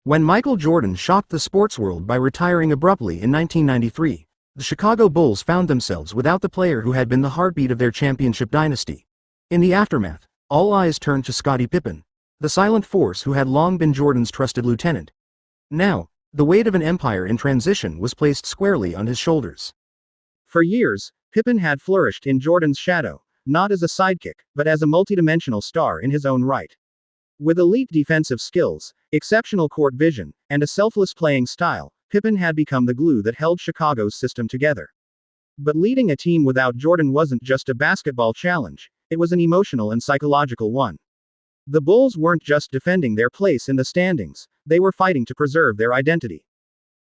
When Michael Jordan shocked the sports world by retiring abruptly in 1993, the Chicago Bulls found themselves without the player who had been the heartbeat of their championship dynasty. In the aftermath, all eyes turned to Scottie Pippen, the silent force who had long been Jordan's trusted lieutenant. Now, the weight of an empire in transition was placed squarely on his shoulders. For years, Pippen had flourished in Jordan's shadow, not as a sidekick, but as a multidimensional star in his own right. With elite defensive skills, exceptional court vision, and a selfless playing style, Pippen had become the glue that held Chicago's system together. But leading a team without Jordan wasn't just a basketball challenge, it was an emotional and psychological one. The Bulls weren't just defending their place in the standings, they were fighting to preserve their identity.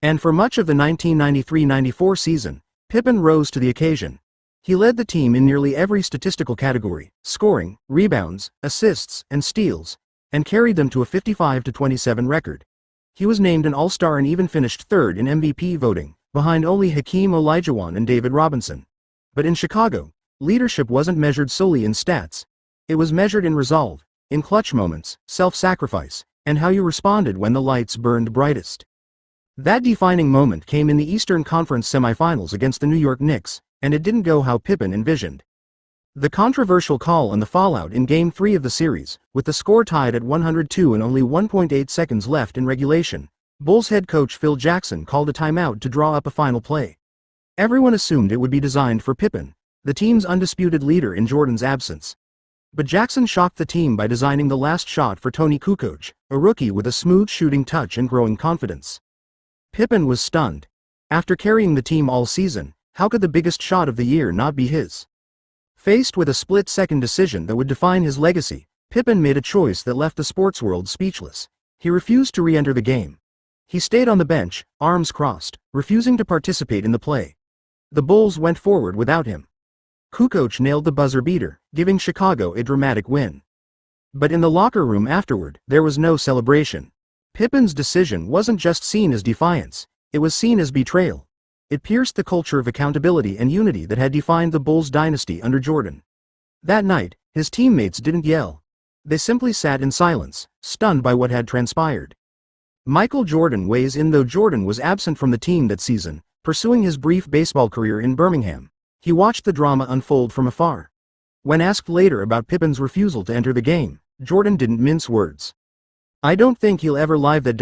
And for much of the 1993-94 season, Pippen rose to the occasion. He led the team in nearly every statistical category, scoring, rebounds, assists, and steals, and carried them to a 55-27 record. He was named an All-Star and even finished third in MVP voting, behind only Hakeem Olajuwon and David Robinson. But in Chicago, leadership wasn't measured solely in stats. It was measured in resolve, in clutch moments, self-sacrifice, and how you responded when the lights burned brightest. That defining moment came in the Eastern Conference semifinals against the New York Knicks, and it didn't go how Pippen envisioned. The controversial call on the fallout in Game 3 of the series, with the score tied at 102 and only 1.8 seconds left in regulation, Bulls head coach Phil Jackson called a timeout to draw up a final play. Everyone assumed it would be designed for Pippen, the team's undisputed leader in Jordan's absence. But Jackson shocked the team by designing the last shot for Tony Kukoc, a rookie with a smooth shooting touch and growing confidence. Pippen was stunned. After carrying the team all season, how could the biggest shot of the year not be his? Faced with a split-second decision that would define his legacy, Pippen made a choice that left the sports world speechless. He refused to re-enter the game. He stayed on the bench, arms crossed, refusing to participate in the play. The Bulls went forward without him. Kukoc nailed the buzzer beater, giving Chicago a dramatic win. But in the locker room afterward, there was no celebration. Pippen's decision wasn't just seen as defiance, it was seen as betrayal. It pierced the culture of accountability and unity that had defined the Bulls' dynasty under Jordan. That night, his teammates didn't yell. They simply sat in silence, stunned by what had transpired. Michael Jordan weighs in. Though Jordan was absent from the team that season, pursuing his brief baseball career in Birmingham, he watched the drama unfold from afar. When asked later about Pippen's refusal to enter the game, Jordan didn't mince words. "I don't think he'll ever live that down."